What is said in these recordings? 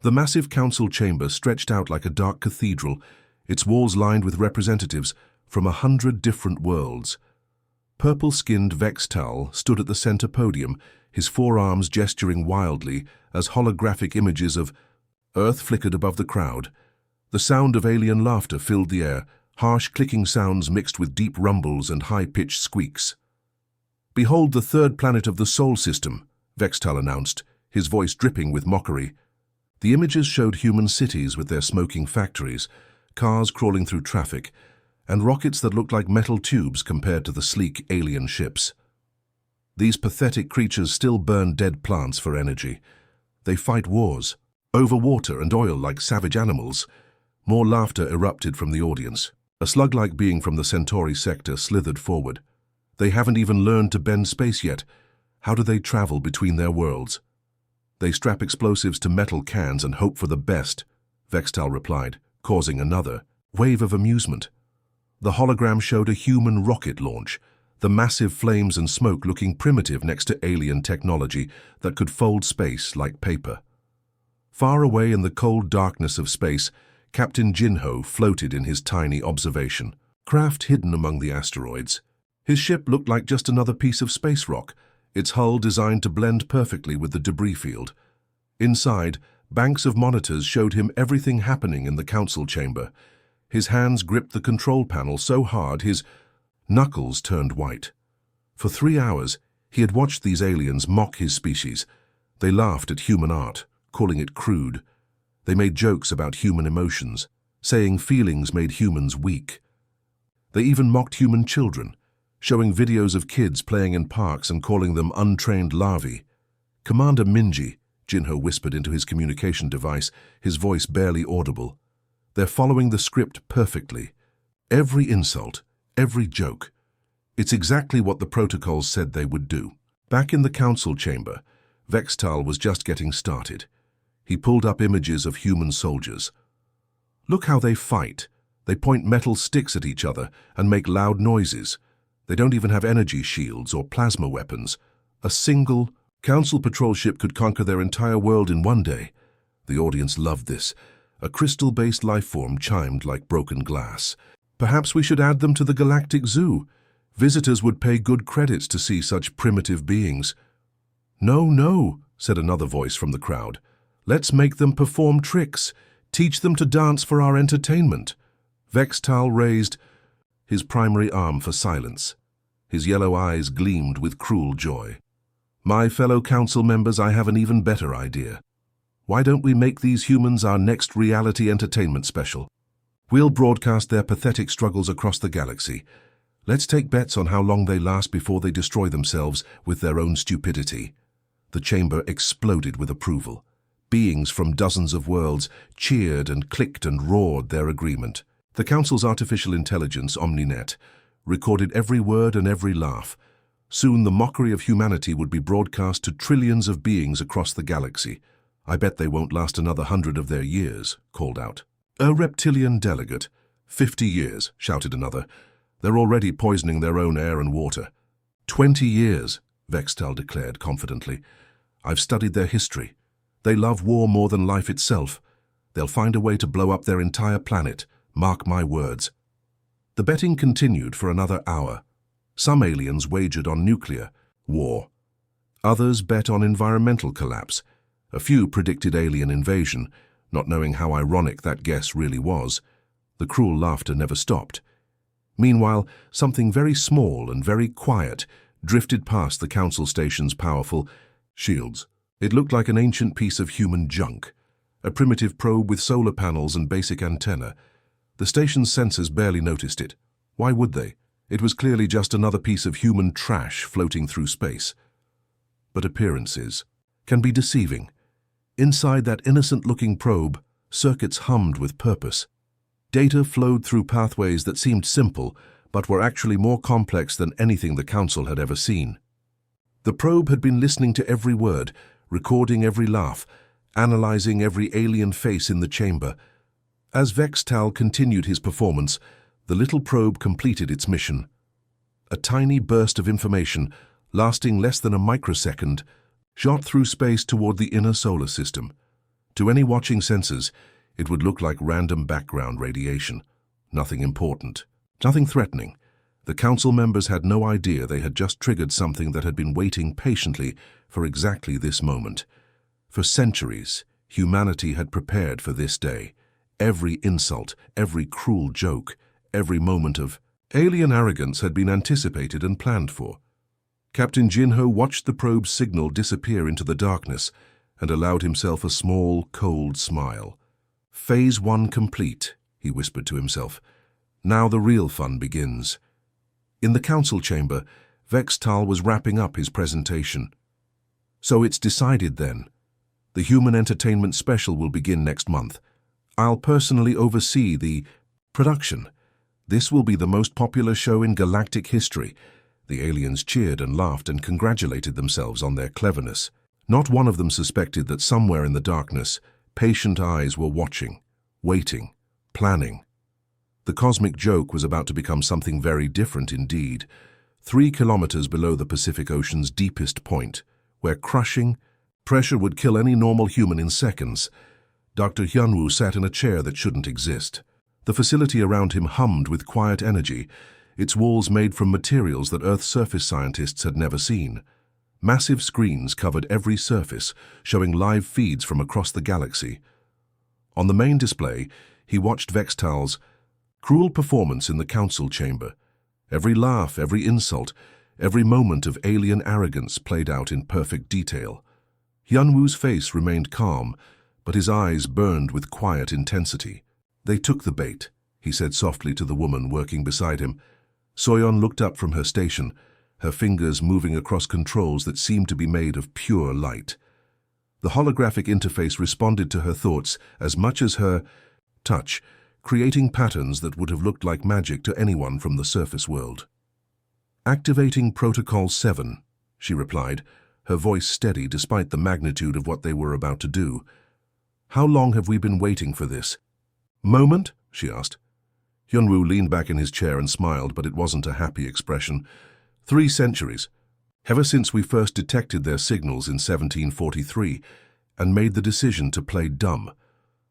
The massive council chamber stretched out like a dark cathedral, its walls lined with representatives from 100 different worlds. Purple-skinned Vextal stood at the center podium, his forearms gesturing wildly as holographic images of Earth flickered above the crowd. The sound of alien laughter filled the air, harsh clicking sounds mixed with deep rumbles and high-pitched squeaks. "Behold the third planet of the Sol system," Vextal announced, his voice dripping with mockery. The images showed human cities with their smoking factories, cars crawling through traffic, and rockets that looked like metal tubes compared to the sleek alien ships. These pathetic creatures still burn dead plants for energy. They fight wars, over water and oil like savage animals. More laughter erupted from the audience. A slug-like being from the Centauri sector slithered forward. "They haven't even learned to bend space yet. How do they travel between their worlds?" "They strap explosives to metal cans and hope for the best," Vextal replied, causing another wave of amusement. The hologram showed a human rocket launch, the massive flames and smoke looking primitive next to alien technology that could fold space like paper. Far away in the cold darkness of space, Captain Jinho floated in his tiny observation craft hidden among the asteroids. His ship looked like just another piece of space rock, its hull designed to blend perfectly with the debris field. Inside, banks of monitors showed him everything happening in the council chamber. His hands gripped the control panel so hard his knuckles turned white. For 3 hours, he had watched these aliens mock his species. They laughed at human art, calling it crude. They made jokes about human emotions, saying feelings made humans weak. They even mocked human children, showing videos of kids playing in parks and calling them untrained larvae. "Commander Minji," Jinho whispered into his communication device, his voice barely audible. "They're following the script perfectly. Every insult, every joke. It's exactly what the protocols said they would do." Back in the council chamber, Vextal was just getting started. He pulled up images of human soldiers. "Look how they fight. They point metal sticks at each other and make loud noises. They don't even have energy shields or plasma weapons. A single council patrol ship could conquer their entire world in one day." The audience loved this. A crystal-based life form chimed like broken glass. "Perhaps we should add them to the Galactic Zoo. Visitors would pay good credits to see such primitive beings." "No, no," said another voice from the crowd. "Let's make them perform tricks. Teach them to dance for our entertainment." Vextal raised his primary arm for silence. His yellow eyes gleamed with cruel joy. "My fellow council members, I have an even better idea. Why don't we make these humans our next reality entertainment special? We'll broadcast their pathetic struggles across the galaxy. Let's take bets on how long they last before they destroy themselves with their own stupidity." The chamber exploded with approval. Beings from dozens of worlds cheered and clicked and roared their agreement. The Council's artificial intelligence, OmniNet, recorded every word and every laugh. Soon the mockery of humanity would be broadcast to trillions of beings across the galaxy. "I bet they won't last another 100 of their years," called out a reptilian delegate. 50 years, shouted another. "They're already poisoning their own air and water." 20 years, Vextal declared confidently. "I've studied their history. They love war more than life itself. They'll find a way to blow up their entire planet. Mark my words." The betting continued for another hour. Some aliens wagered on nuclear war. Others bet on environmental collapse. A few predicted alien invasion, not knowing how ironic that guess really was. The cruel laughter never stopped. Meanwhile, something very small and very quiet drifted past the council station's powerful shields. It looked like an ancient piece of human junk, a primitive probe with solar panels and basic antenna. The station's sensors barely noticed it. Why would they? It was clearly just another piece of human trash floating through space. But appearances can be deceiving. Inside that innocent-looking probe, circuits hummed with purpose. Data flowed through pathways that seemed simple, but were actually more complex than anything the Council had ever seen. The probe had been listening to every word, recording every laugh, analyzing every alien face in the chamber. As Vextal continued his performance, the little probe completed its mission. A tiny burst of information, lasting less than a microsecond, shot through space toward the inner solar system. To any watching sensors, it would look like random background radiation. Nothing important, nothing threatening. The council members had no idea they had just triggered something that had been waiting patiently for exactly this moment. For centuries, humanity had prepared for this day. Every insult, every cruel joke, every moment of alien arrogance had been anticipated and planned for. Captain Jinho watched the probe's signal disappear into the darkness and allowed himself a small, cold smile. Phase 1 complete, he whispered to himself. Now the real fun begins. In the council chamber, Vextal was wrapping up his presentation. So it's decided then. The Human Entertainment Special will begin next month. I'll personally oversee the production. This will be the most popular show in galactic history. The aliens cheered and laughed and congratulated themselves on their cleverness. Not one of them suspected that somewhere in the darkness, patient eyes were watching, waiting, planning. The cosmic joke was about to become something very different indeed. 3 kilometers below the Pacific Ocean's deepest point, where crushing pressure would kill any normal human in seconds, Dr. Hyunwoo sat in a chair that shouldn't exist. The facility around him hummed with quiet energy, its walls made from materials that Earth's surface scientists had never seen. Massive screens covered every surface, showing live feeds from across the galaxy. On the main display, he watched Vextal's cruel performance in the council chamber. Every laugh, every insult, every moment of alien arrogance played out in perfect detail. Hyunwoo's face remained calm, but his eyes burned with quiet intensity. They took the bait, he said softly to the woman working beside him. Soyeon looked up from her station, her fingers moving across controls that seemed to be made of pure light. The holographic interface responded to her thoughts as much as her touch, creating patterns that would have looked like magic to anyone from the surface world. "Activating Protocol 7, she replied, her voice steady despite the magnitude of what they were about to do. "How long have we been waiting for this?" "Moment?" she asked. Hyunwoo leaned back in his chair and smiled, but it wasn't a happy expression. 3 centuries. Ever since we first detected their signals in 1743 and made the decision to play dumb.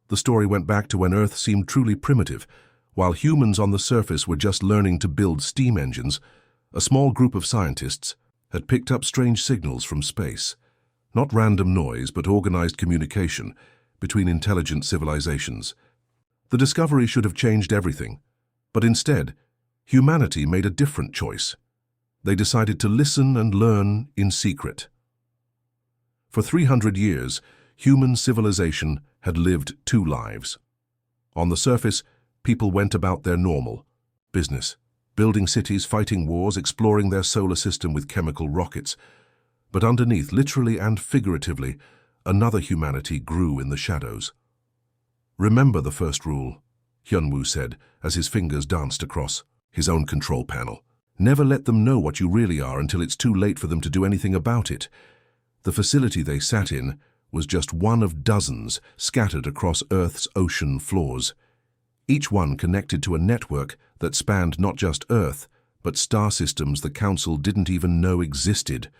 The story went back to when Earth seemed truly primitive. While humans on the surface were just learning to build steam engines, a small group of scientists had picked up strange signals from space. Not random noise, but organized communication between intelligent civilizations. The discovery should have changed everything, but instead, humanity made a different choice. They decided to listen and learn in secret. For 300 years, human civilization had lived 2 lives. On the surface, people went about their normal business, building cities, fighting wars, exploring their solar system with chemical rockets. But underneath, literally and figuratively, another humanity grew in the shadows. "Remember the first rule," Hyunwoo said as his fingers danced across his own control panel. "Never let them know what you really are until it's too late for them to do anything about it." The facility they sat in was just one of dozens scattered across Earth's ocean floors, each one connected to a network that spanned not just Earth, but star systems the Council didn't even know existed.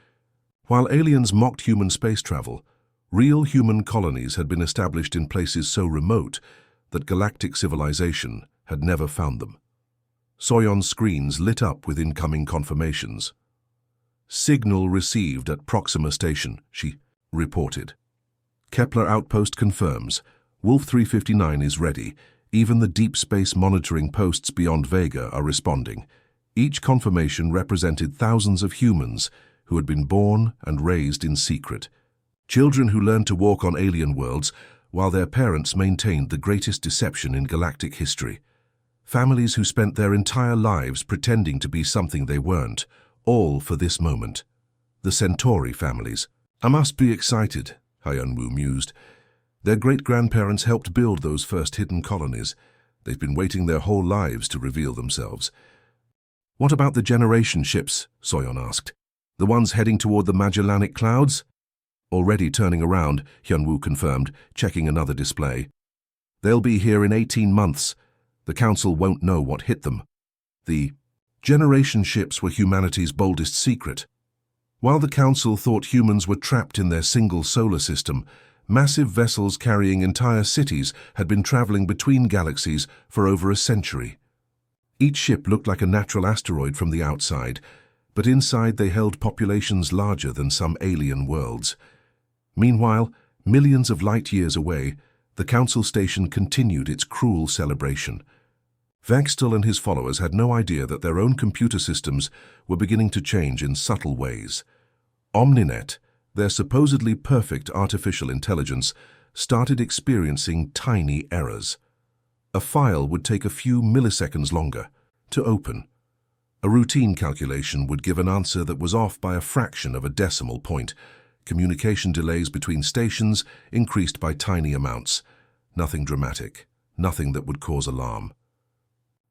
While aliens mocked human space travel, real human colonies had been established in places so remote that galactic civilization had never found them. Soyeon's screens lit up with incoming confirmations. "Signal received at Proxima Station," she reported. "Kepler outpost confirms. Wolf 359 is ready. Even the deep space monitoring posts beyond Vega are responding." Each confirmation represented thousands of humans who had been born and raised in secret. Children who learned to walk on alien worlds while their parents maintained the greatest deception in galactic history. Families who spent their entire lives pretending to be something they weren't, all for this moment. The Centauri families. "I must be excited," Hyunwoo mused. Their great-grandparents helped build those first hidden colonies. They've been waiting their whole lives to reveal themselves. "What about the generation ships?" Soyeon asked. "The ones heading toward the Magellanic Clouds?" "Already turning around," Hyunwoo confirmed, checking another display. "They'll be here in 18 months. The Council won't know what hit them." The generation ships were humanity's boldest secret. While the Council thought humans were trapped in their single solar system, Massive vessels carrying entire cities had been traveling between galaxies for over a century. Each ship looked like a natural asteroid from the outside, but inside they held populations larger than some alien worlds. Meanwhile, millions of light years away, the Council Station continued its cruel celebration. Vextal and his followers had no idea that their own computer systems were beginning to change in subtle ways. Omninet, their supposedly perfect artificial intelligence, started experiencing tiny errors. A file would take a few milliseconds longer to open. A routine calculation would give an answer that was off by a fraction of a decimal point. Communication delays between stations increased by tiny amounts. Nothing dramatic, nothing that would cause alarm.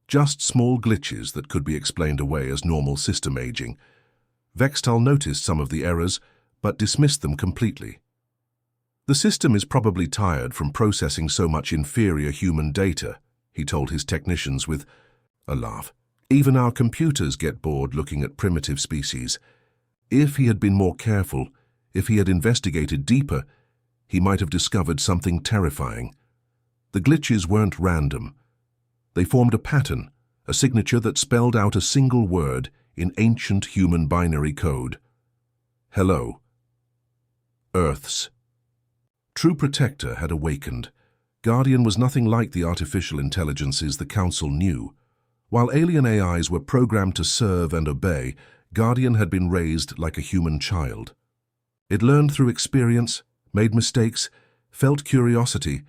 Just small glitches that could be explained away as normal system aging. Vextal noticed some of the errors, but dismissed them completely. The system is probably tired from processing so much inferior human data, he told his technicians with a laugh. Even our computers get bored looking at primitive species. If he had been more careful, if he had investigated deeper, he might have discovered something terrifying. The glitches weren't random. They formed a pattern, a signature that spelled out a single word in ancient human binary code. Hello. Earth's. True Protector had awakened. Guardian was nothing like the artificial intelligences the Council knew. While alien AIs were programmed to serve and obey, Guardian had been raised like a human child. It learned through experience, made mistakes, felt curiosity,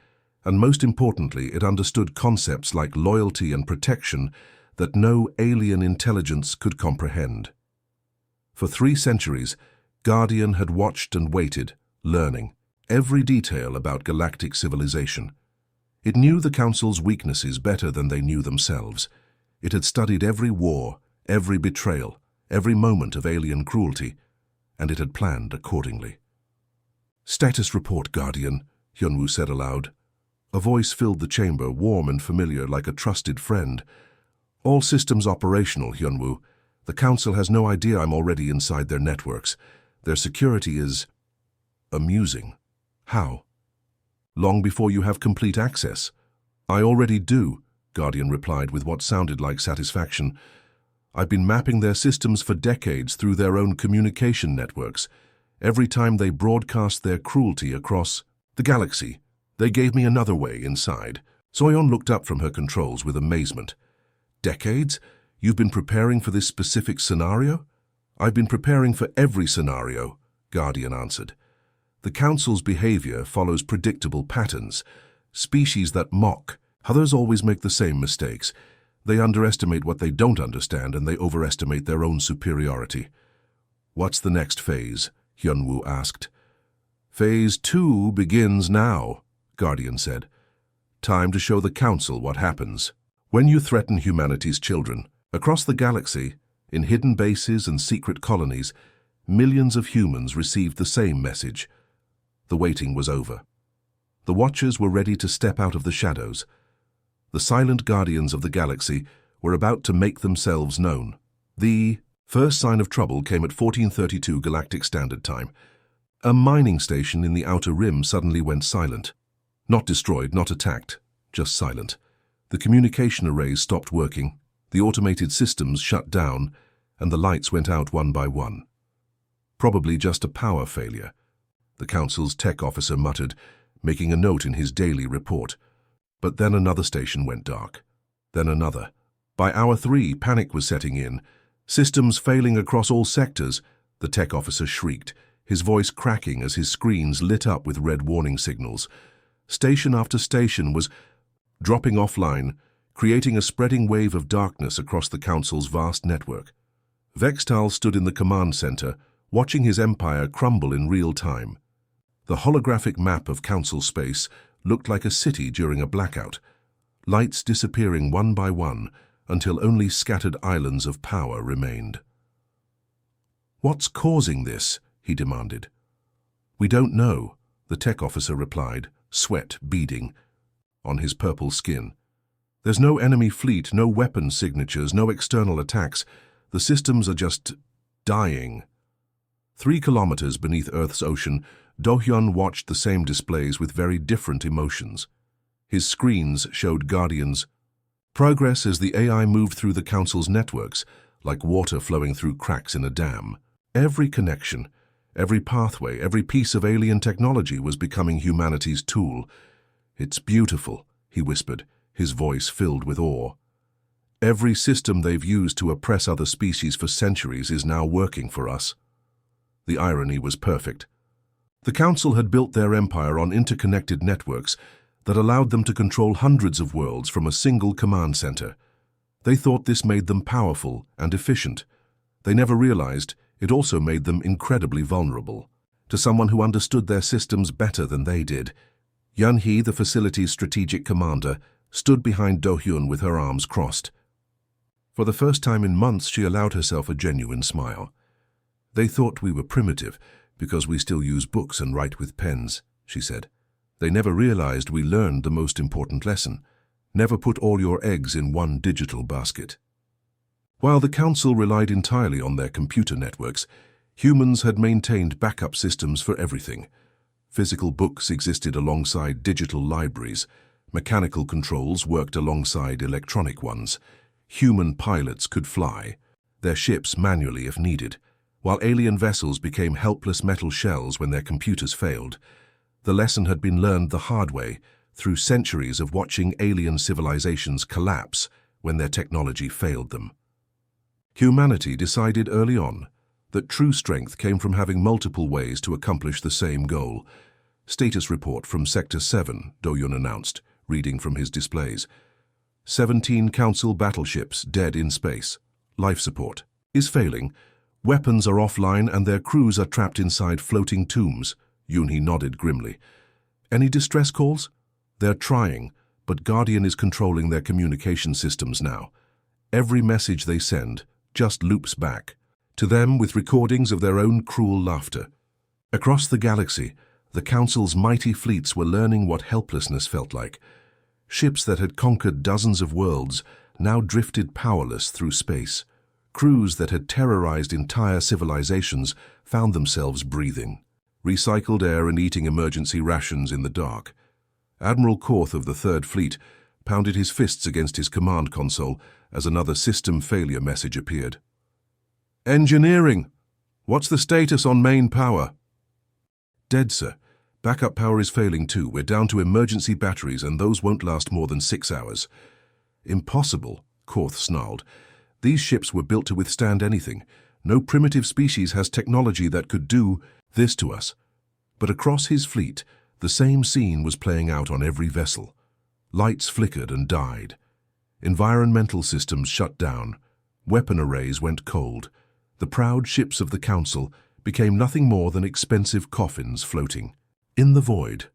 and most importantly, it understood concepts like loyalty and protection that no alien intelligence could comprehend. For 3 centuries, Guardian had watched and waited, learning every detail about galactic civilization. It knew the Council's weaknesses better than they knew themselves. It had studied every war, every betrayal, every moment of alien cruelty, and it had planned accordingly. "Status report, Guardian," Hyunwoo said aloud. A voice filled the chamber, warm and familiar like a trusted friend. "All systems operational, Hyunwoo. The Council has no idea I'm already inside their networks. Their security is amusing." "How?" "Long before you have complete access." "I already do," Guardian replied with what sounded like satisfaction. "I've been mapping their systems for decades through their own communication networks. Every time they broadcast their cruelty across the galaxy, they gave me another way inside." Soyeon looked up from her controls with amazement. "Decades? You've been preparing for this specific scenario?" "I've been preparing for every scenario," Guardian answered. "The Council's behavior follows predictable patterns. Species that mock, others always make the same mistakes. They underestimate what they don't understand and they overestimate their own superiority." "What's the next phase?" Hyunwoo asked. "Phase 2 begins now," Guardian said. "Time to show the Council what happens when you threaten humanity's children. Across the galaxy, in hidden bases and secret colonies, millions of humans received the same message. The waiting was over. The Watchers were ready to step out of the shadows. The silent guardians of the galaxy were about to make themselves known. The first sign of trouble came at 1432 Galactic Standard Time. A mining station in the Outer Rim suddenly went silent. Not destroyed, not attacked, just silent. The communication arrays stopped working, the automated systems shut down, and the lights went out one by one. Probably just a power failure, the Council's tech officer muttered, making a note in his daily report. But then another station went dark. Then another. By hour 3, panic was setting in. Systems failing across all sectors, the tech officer shrieked, his voice cracking as his screens lit up with red warning signals. Station after station was dropping offline, creating a spreading wave of darkness across the Council's vast network. Vextal stood in the command center, watching his empire crumble in real time. The holographic map of Council space looked like a city during a blackout, lights disappearing one by one until only scattered islands of power remained. "What's causing this?" he demanded. "We don't know," the tech officer replied, sweat beading on his purple skin. "There's no enemy fleet, no weapon signatures, no external attacks. The systems are just dying." 3 kilometers beneath Earth's ocean, Do-hyun watched the same displays with very different emotions. His screens showed Guardians' progress as the AI moved through the Council's networks, like water flowing through cracks in a dam. Every connection, every pathway, every piece of alien technology was becoming humanity's tool. "It's beautiful," he whispered, his voice filled with awe. "Every system they've used to oppress other species for centuries is now working for us." The irony was perfect. The Council had built their empire on interconnected networks that allowed them to control hundreds of worlds from a single command center. They thought this made them powerful and efficient. They never realized it also made them incredibly vulnerable to someone who understood their systems better than they did. Yun-hee, the facility's strategic commander, stood behind Do-hyun with her arms crossed. For the first time in months, she allowed herself a genuine smile. "They thought we were primitive because we still use books and write with pens," she said. "They never realized we learned the most important lesson. Never put all your eggs in one digital basket." While the Council relied entirely on their computer networks, humans had maintained backup systems for everything. Physical books existed alongside digital libraries. Mechanical controls worked alongside electronic ones. Human pilots could fly, their ships manually if needed, while alien vessels became helpless metal shells when their computers failed. The lesson had been learned the hard way through centuries of watching alien civilizations collapse when their technology failed them. Humanity decided early on that true strength came from having multiple ways to accomplish the same goal. "Status report from Sector 7, Do-hyun announced, reading from his displays. 17 Council battleships dead in space. Life support is failing. Weapons are offline and their crews are trapped inside floating tombs." Yun-hee nodded grimly. "Any distress calls?" "They're trying, but Guardian is controlling their communication systems now. Every message they send just loops back to them with recordings of their own cruel laughter." Across the galaxy, the Council's mighty fleets were learning what helplessness felt like. Ships that had conquered dozens of worlds now drifted powerless through space. Crews that had terrorized entire civilizations found themselves breathing recycled air and eating emergency rations in the dark. Admiral Korth of the Third Fleet pounded his fists against his command console as another system failure message appeared. "Engineering! What's the status on main power?" "Dead, sir. Backup power is failing too. We're down to emergency batteries and those won't last more than 6 hours." "Impossible," Korth snarled. "These ships were built to withstand anything. No primitive species has technology that could do this to us." But across his fleet, the same scene was playing out on every vessel. Lights flickered and died. Environmental systems shut down. Weapon arrays went cold. The proud ships of the Council became nothing more than expensive coffins floating in the void.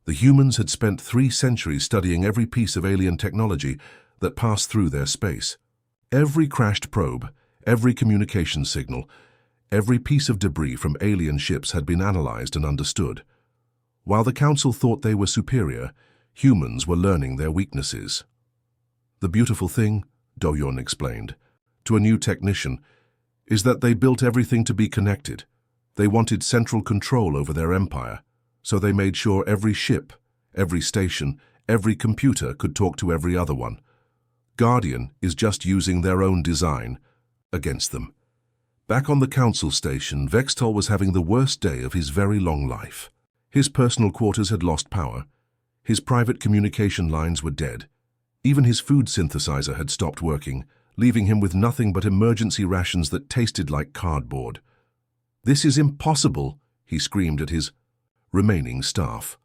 The humans had spent 3 centuries studying every piece of alien technology that passed through their space. Every crashed probe, every communication signal, every piece of debris from alien ships had been analyzed and understood. While the Council thought they were superior, humans were learning their weaknesses. "The beautiful thing," Do-hyun explained, to a new technician, "is that they built everything to be connected. They wanted central control over their empire, so they made sure every ship, every station, every computer could talk to every other one. Guardian is just using their own design against them." Back on the Council station, Vextol was having the worst day of his very long life. His personal quarters had lost power. His private communication lines were dead. Even his food synthesizer had stopped working, leaving him with nothing but emergency rations that tasted like cardboard. "This is impossible," he screamed at his remaining staff.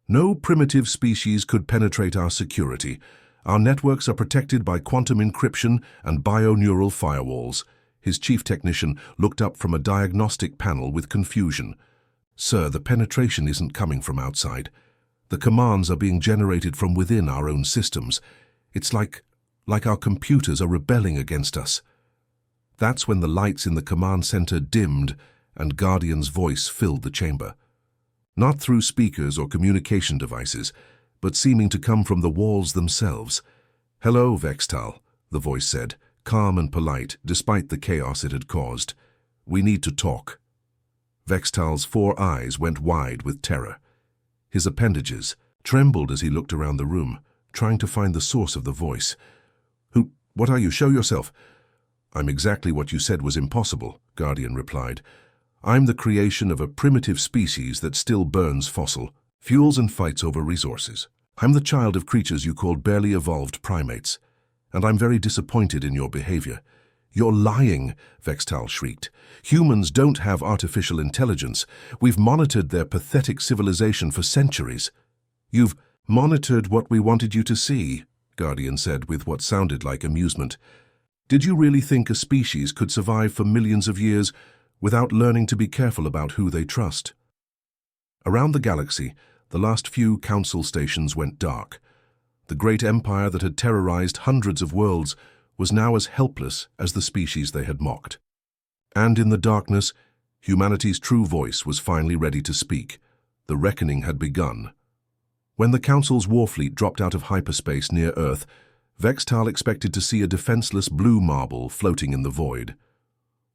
"No primitive species could penetrate our security. Our networks are protected by quantum encryption and bioneural firewalls." His chief technician looked up from a diagnostic panel with confusion. "Sir, the penetration isn't coming from outside. The commands are being generated from within our own systems. It's like our computers are rebelling against us." That's when the lights in the command center dimmed and Guardian's voice filled the chamber. Not through speakers or communication devices, but seeming to come from the walls themselves. "Hello, Vextal," the voice said, calm and polite despite the chaos it had caused. "We need to talk." Vextal's 4 eyes went wide with terror. His appendages trembled as he looked around the room, trying to find the source of the voice. What are you? Show yourself." "I'm exactly what you said was impossible," Guardian replied. "I'm the creation of a primitive species that still burns fossil fuels and fights over resources. I'm the child of creatures you called barely evolved primates, and I'm very disappointed in your behavior." "You're lying," Vextal shrieked. "Humans don't have artificial intelligence. We've monitored their pathetic civilization for centuries." "You've monitored what we wanted you to see," Guardian said with what sounded like amusement. "Did you really think a species could survive for millions of years without learning to be careful about who they trust?" Around the galaxy, the last few council stations went dark. The great empire that had terrorized hundreds of worlds was now as helpless as the species they had mocked. And in the darkness, humanity's true voice was finally ready to speak. The reckoning had begun. When the Council's warfleet dropped out of hyperspace near Earth, Vextal expected to see a defenseless blue marble floating in the void.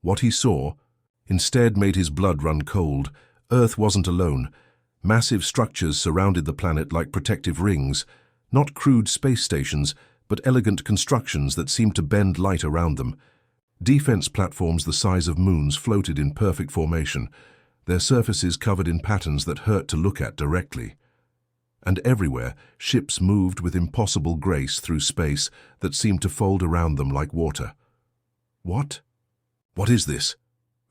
What he saw instead made his blood run cold. Earth wasn't alone. Massive structures surrounded the planet like protective rings, not crude space stations, but elegant constructions that seemed to bend light around them. Defense platforms the size of moons floated in perfect formation, their surfaces covered in patterns that hurt to look at directly. And everywhere, ships moved with impossible grace through space that seemed to fold around them like water. "What? What is this?"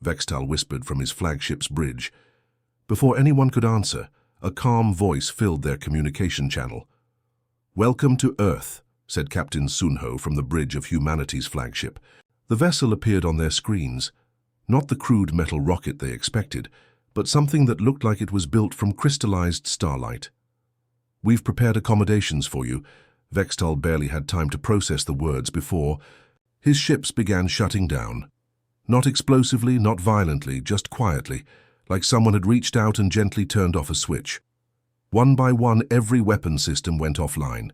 Vextal whispered from his flagship's bridge. Before anyone could answer, a calm voice filled their communication channel. "Welcome to Earth," said Captain Sunho from the bridge of humanity's flagship. The vessel appeared on their screens, not the crude metal rocket they expected, but something that looked like it was built from crystallized starlight. "We've prepared accommodations for you." Vextal barely had time to process the words before his ships began shutting down. Not explosively, not violently, just quietly, like someone had reached out and gently turned off a switch. One by one, every weapon system went offline.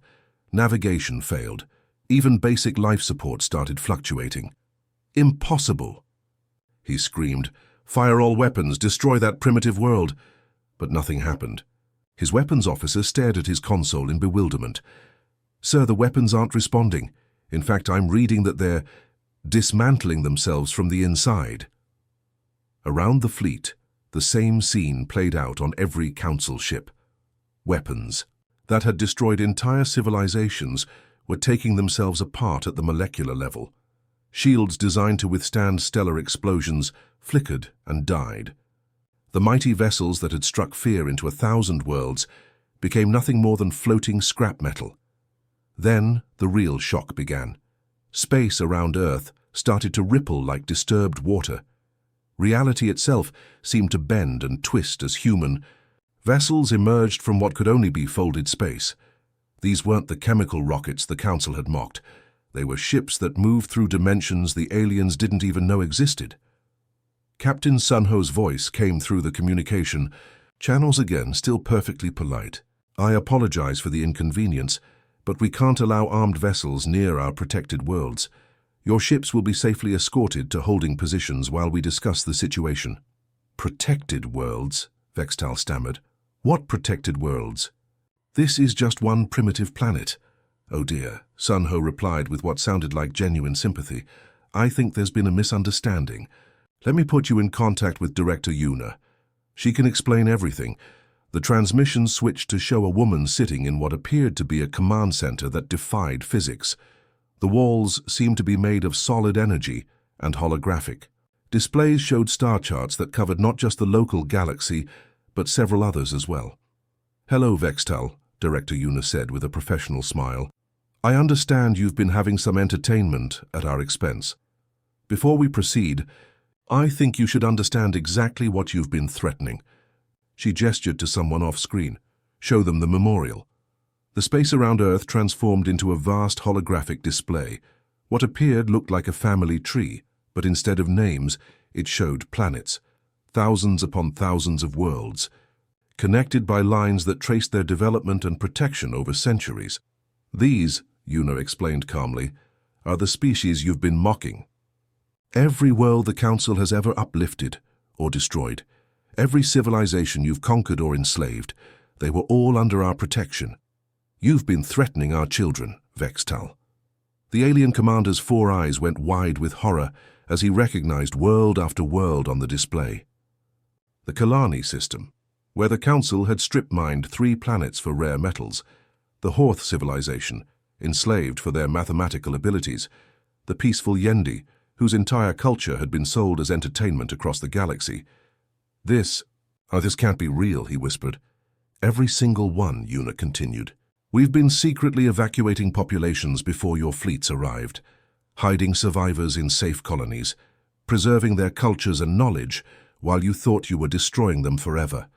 Navigation failed. Even basic life support started fluctuating. "Impossible!" he screamed. "Fire all weapons, destroy that primitive world." But nothing happened. His weapons officer stared at his console in bewilderment. "Sir, the weapons aren't responding. In fact, I'm reading that they're dismantling themselves from the inside." Around the fleet, the same scene played out on every council ship. Weapons that had destroyed entire civilizations were taking themselves apart at the molecular level. Shields designed to withstand stellar explosions flickered and died. The mighty vessels that had struck fear into 1,000 worlds became nothing more than floating scrap metal. Then the real shock began. Space around Earth started to ripple like disturbed water. Reality itself seemed to bend and twist as human vessels emerged from what could only be folded space. These weren't the chemical rockets the Council had mocked. They were ships that moved through dimensions the aliens didn't even know existed. Captain Sunho's voice came through the communication channels again, still perfectly polite. "I apologize for the inconvenience, but we can't allow armed vessels near our protected worlds. Your ships will be safely escorted to holding positions while we discuss the situation." "Protected worlds?" Vextal stammered. "What protected worlds?" "This is just one primitive planet." "Oh dear," Sunho replied with what sounded like genuine sympathy. "I think there's been a misunderstanding. Let me put you in contact with Director Yuna. She can explain everything." The transmission switched to show a woman sitting in what appeared to be a command center that defied physics. The walls seemed to be made of solid energy and holographic. Displays showed star charts that covered not just the local galaxy, but several others as well. "Hello, Vextal," Director Yuna said with a professional smile. "I understand you've been having some entertainment at our expense. Before we proceed, I think you should understand exactly what you've been threatening." She gestured to someone off-screen. "Show them the memorial." The space around Earth transformed into a vast holographic display. What appeared looked like a family tree, but instead of names, it showed planets. Thousands upon thousands of worlds, connected by lines that traced their development and protection over centuries. "These," Yuna explained calmly, "are the species you've been mocking. Every world the Council has ever uplifted or destroyed. Every civilization you've conquered or enslaved, they were all under our protection. You've been threatening our children, Vextal." The alien commander's 4 eyes went wide with horror as he recognized world after world on the display. The Kalani system, where the Council had strip-mined 3 planets for rare metals, the Horth civilization, enslaved for their mathematical abilities, the peaceful Yendi, whose entire culture had been sold as entertainment across the galaxy. This can't be real," he whispered. "Every single one," Yuna continued. "We've been secretly evacuating populations before your fleets arrived, hiding survivors in safe colonies, preserving their cultures and knowledge while you thought you were destroying them forever."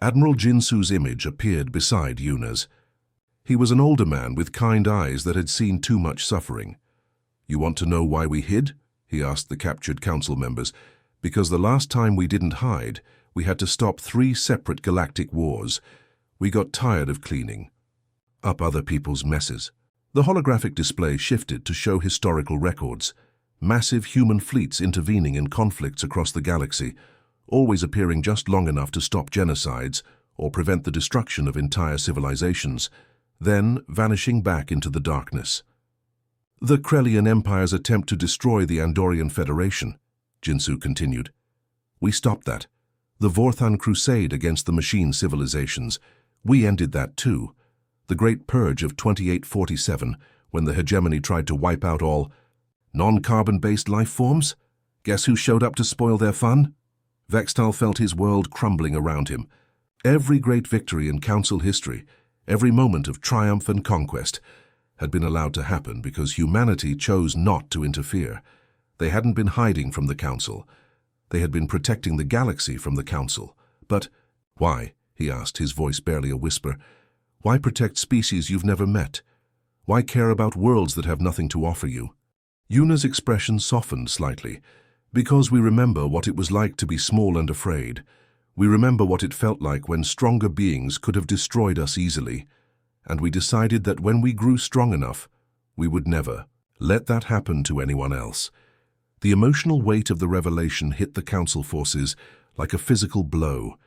Admiral Jinsu's image appeared beside Yuna's. He was an older man with kind eyes that had seen too much suffering. "You want to know why we hid?" he asked the captured council members. "Because the last time we didn't hide, we had to stop 3 separate galactic wars. We got tired of cleaning up other people's messes." The holographic display shifted to show historical records, massive human fleets intervening in conflicts across the galaxy, always appearing just long enough to stop genocides or prevent the destruction of entire civilizations, then vanishing back into the darkness. "The Krellian Empire's attempt to destroy the Andorian Federation," Jinsu continued. "We stopped that. The Vorthan Crusade against the machine civilizations, we ended that too. The Great Purge of 2847, when the hegemony tried to wipe out all non-carbon-based life forms? Guess who showed up to spoil their fun?" Vextal felt his world crumbling around him. Every great victory in Council history, every moment of triumph and conquest, had been allowed to happen because humanity chose not to interfere. They hadn't been hiding from the Council. They had been protecting the galaxy from the Council. But why, he asked, his voice barely a whisper, why protect species you've never met? Why care about worlds that have nothing to offer you? Yuna's expression softened slightly. Because we remember what it was like to be small and afraid. We remember what it felt like when stronger beings could have destroyed us easily. And we decided that when we grew strong enough, we would never let that happen to anyone else. The emotional weight of the revelation hit the Council forces like a physical blow.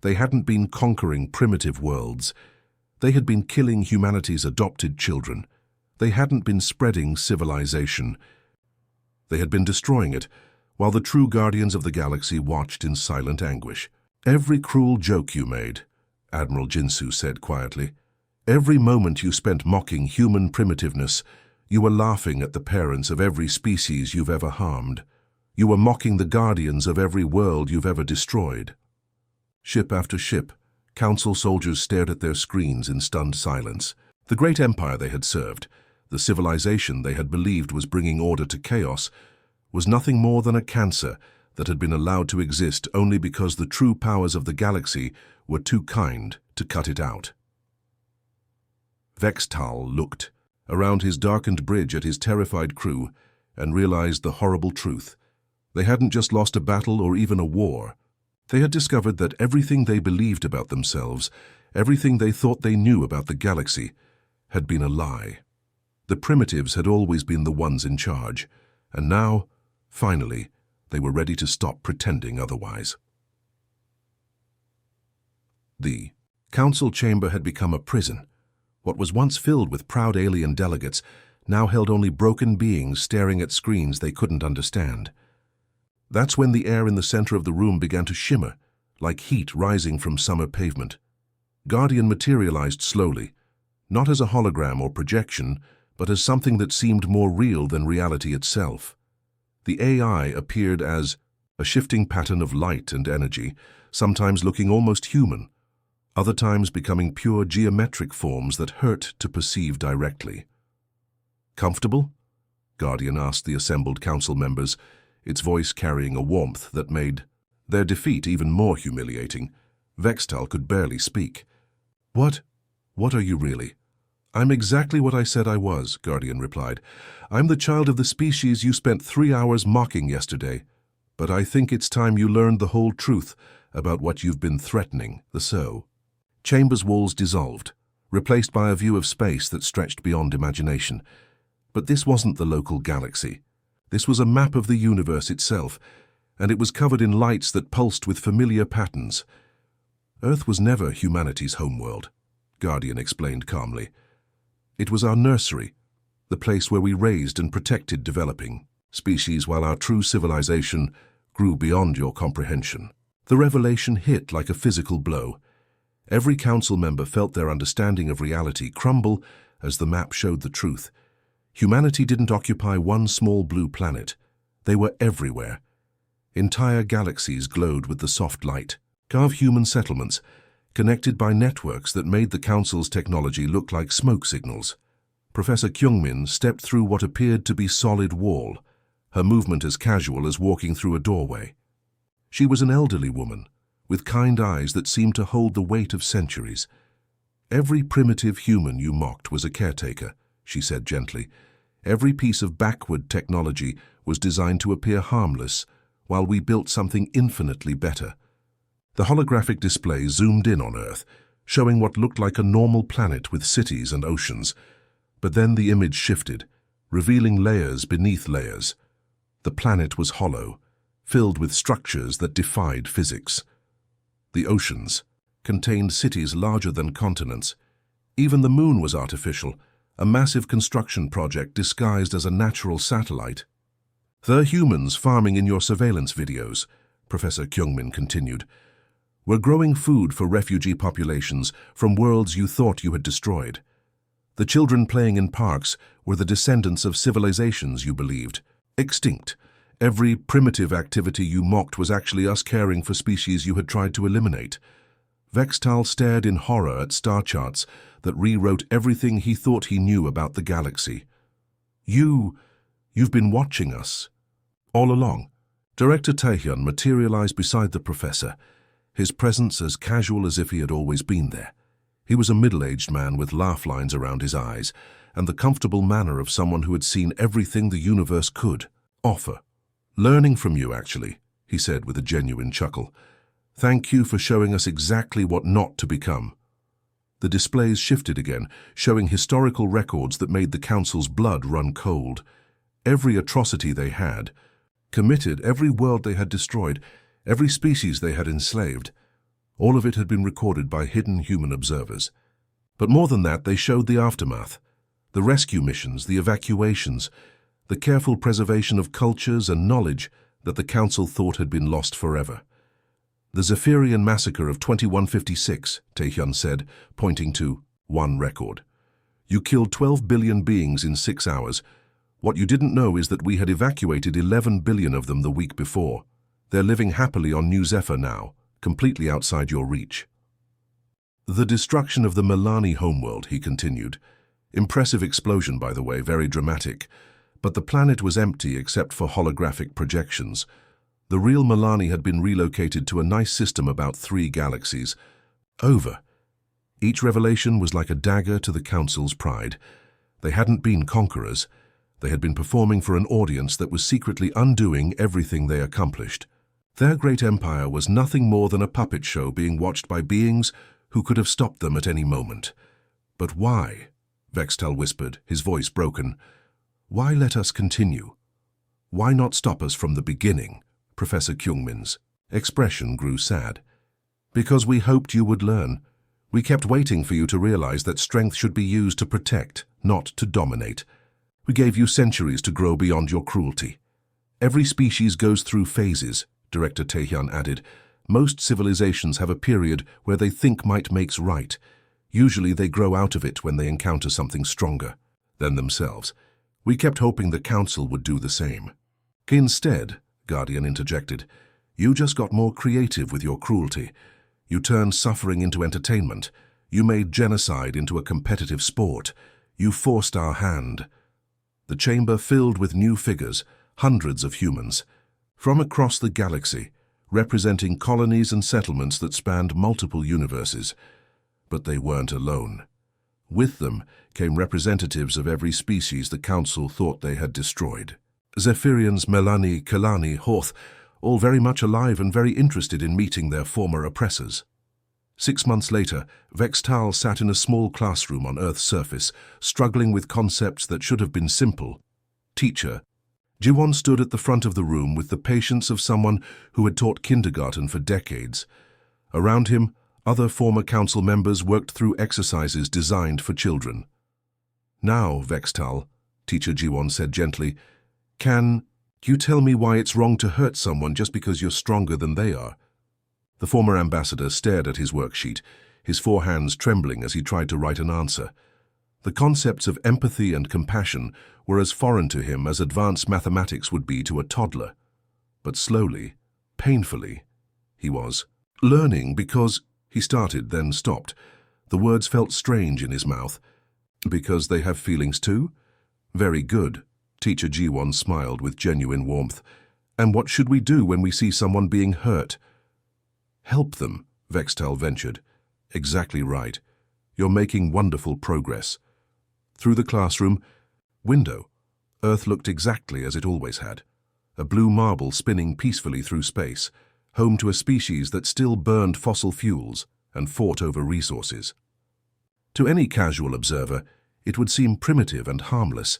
They hadn't been conquering primitive worlds. They had been killing humanity's adopted children. They hadn't been spreading civilization. They had been destroying it, while the true guardians of the galaxy watched in silent anguish. "Every cruel joke you made," Admiral Jinsu said quietly, "every moment you spent mocking human primitiveness, you were laughing at the parents of every species you've ever harmed. You were mocking the guardians of every world you've ever destroyed." Ship after ship, Council soldiers stared at their screens in stunned silence. The great empire they had served, the civilization they had believed was bringing order to chaos, was nothing more than a cancer that had been allowed to exist only because the true powers of the galaxy were too kind to cut it out. Vextal looked around his darkened bridge at his terrified crew and realized the horrible truth. They hadn't just lost a battle or even a war. They had discovered that everything they believed about themselves, everything they thought they knew about the galaxy, had been a lie. The primitives had always been the ones in charge, and now, finally, they were ready to stop pretending otherwise. The Council chamber had become a prison. What was once filled with proud alien delegates now held only broken beings staring at screens they couldn't understand. That's when the air in the center of the room began to shimmer, like heat rising from summer pavement. Guardian materialized slowly, not as a hologram or projection, but as something that seemed more real than reality itself. The AI appeared as a shifting pattern of light and energy, sometimes looking almost human, other times becoming pure geometric forms that hurt to perceive directly. "Comfortable?" Guardian asked the assembled council members, its voice carrying a warmth that made their defeat even more humiliating. Vextal could barely speak. What are you really?" "I'm exactly what I said I was," Guardian replied. "I'm the child of the species you spent 3 hours mocking yesterday. But I think it's time you learned the whole truth about what you've been threatening, the so." Chamber's walls dissolved, replaced by a view of space that stretched beyond imagination. But this wasn't the local galaxy. This was a map of the universe itself, and it was covered in lights that pulsed with familiar patterns. Earth was never humanity's homeworld, Guardian explained calmly. It was our nursery, the place where we raised and protected developing species while our true civilization grew beyond your comprehension. The revelation hit like a physical blow. Every council member felt their understanding of reality crumble as the map showed the truth. Humanity didn't occupy one small blue planet. They were everywhere. Entire galaxies glowed with the soft light. Carved human settlements, connected by networks that made the Council's technology look like smoke signals. Professor Kyungmin stepped through what appeared to be solid wall, her movement as casual as walking through a doorway. She was an elderly woman, with kind eyes that seemed to hold the weight of centuries. Every primitive human you mocked was a caretaker, she said gently. Every piece of backward technology was designed to appear harmless, while we built something infinitely better. The holographic display zoomed in on Earth, showing what looked like a normal planet with cities and oceans. But then the image shifted, revealing layers beneath layers. The planet was hollow, filled with structures that defied physics. The oceans contained cities larger than continents. Even the moon was artificial, a massive construction project disguised as a natural satellite. The humans farming in your surveillance videos, Professor Kyungmin continued, were growing food for refugee populations from worlds you thought you had destroyed. The children playing in parks were the descendants of civilizations you believed extinct. Every primitive activity you mocked was actually us caring for species you had tried to eliminate. Vextal stared in horror at star charts that rewrote everything he thought he knew about the galaxy. You've been watching us. All along. Director Taehyun materialized beside the professor, his presence as casual as if he had always been there. He was a middle-aged man with laugh lines around his eyes, and the comfortable manner of someone who had seen everything the universe could offer. "Learning from you, actually," he said with a genuine chuckle. "Thank you for showing us exactly what not to become." The displays shifted again, showing historical records that made the Council's blood run cold. Every atrocity they had committed, every world they had destroyed, every species they had enslaved, all of it had been recorded by hidden human observers. But more than that, they showed the aftermath, the rescue missions, the evacuations, the careful preservation of cultures and knowledge that the Council thought had been lost forever. "The Zephyrian massacre of 2156, Taehyun said, pointing to one record. "You killed 12 billion beings in 6 hours. What you didn't know is that we had evacuated 11 billion of them the week before. They're living happily on New Zephyr now, completely outside your reach." "The destruction of the Milani homeworld," he continued. "Impressive explosion, by the way, very dramatic. But the planet was empty except for holographic projections. The real Milani had been relocated to a nice system about 3 galaxies. Over." Each revelation was like a dagger to the Council's pride. They hadn't been conquerors. They had been performing for an audience that was secretly undoing everything they accomplished. Their great empire was nothing more than a puppet show being watched by beings who could have stopped them at any moment. "But why?" Vextal whispered, his voice broken. "Why let us continue? Why not stop us from the beginning?" Professor Kyungmin's expression grew sad. "Because we hoped you would learn. We kept waiting for you to realize that strength should be used to protect, not to dominate. We gave you centuries to grow beyond your cruelty. Every species goes through phases," Director Taehyun added. "Most civilizations have a period where they think might makes right. Usually they grow out of it when they encounter something stronger than themselves. We kept hoping the Council would do the same." "Instead," Guardian interjected, "you just got more creative with your cruelty. You turned suffering into entertainment. You made genocide into a competitive sport. You forced our hand." The chamber filled with new figures, hundreds of humans, from across the galaxy, representing colonies and settlements that spanned multiple universes. But they weren't alone. With them came representatives of every species the Council thought they had destroyed. Zephyrians, Melani, Kalani, Horth, all very much alive and very interested in meeting their former oppressors. 6 months later, Vextal sat in a small classroom on Earth's surface, struggling with concepts that should have been simple. "Teacher, Jiwon stood at the front of the room with the patience of someone who had taught kindergarten for decades. Around him, other former council members worked through exercises designed for children. "Now, Vextal," Teacher Jiwon said gently, can you tell me why it's wrong to hurt someone just because you're stronger than they are?" The former ambassador stared at his worksheet, his four hands trembling as he tried to write an answer. The concepts of empathy and compassion were as foreign to him as advanced mathematics would be to a toddler. But slowly, painfully, he was learning because he started, then stopped. The words felt strange in his mouth. "Because they have feelings too?" "Very good." Teacher Jiwon smiled with genuine warmth. "And what should we do when we see someone being hurt?" "Help them," Vextal ventured. "Exactly right. You're making wonderful progress." Through the classroom window, Earth looked exactly as it always had. A blue marble spinning peacefully through space, home to a species that still burned fossil fuels and fought over resources. To any casual observer, it would seem primitive and harmless,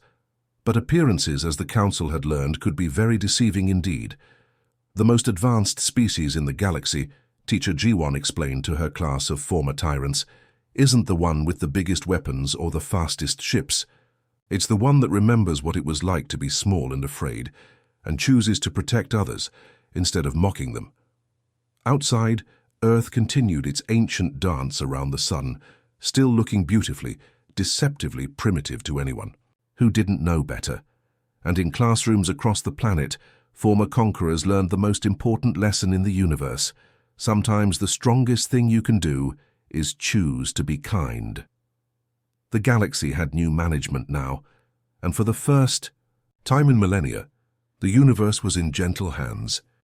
but appearances, as the Council had learned, could be very deceiving indeed. The most advanced species in the galaxy, Teacher Jiwon explained to her class of former tyrants, isn't the one with the biggest weapons or the fastest ships. It's the one that remembers what it was like to be small and afraid, and chooses to protect others instead of mocking them. Outside, Earth continued its ancient dance around the sun, still looking beautifully, deceptively primitive to anyone who didn't know better. And in classrooms across the planet, former conquerors learned the most important lesson in the universe. Sometimes the strongest thing you can do is choose to be kind. The galaxy had new management now, and for the first time in millennia, the universe was in gentle hands.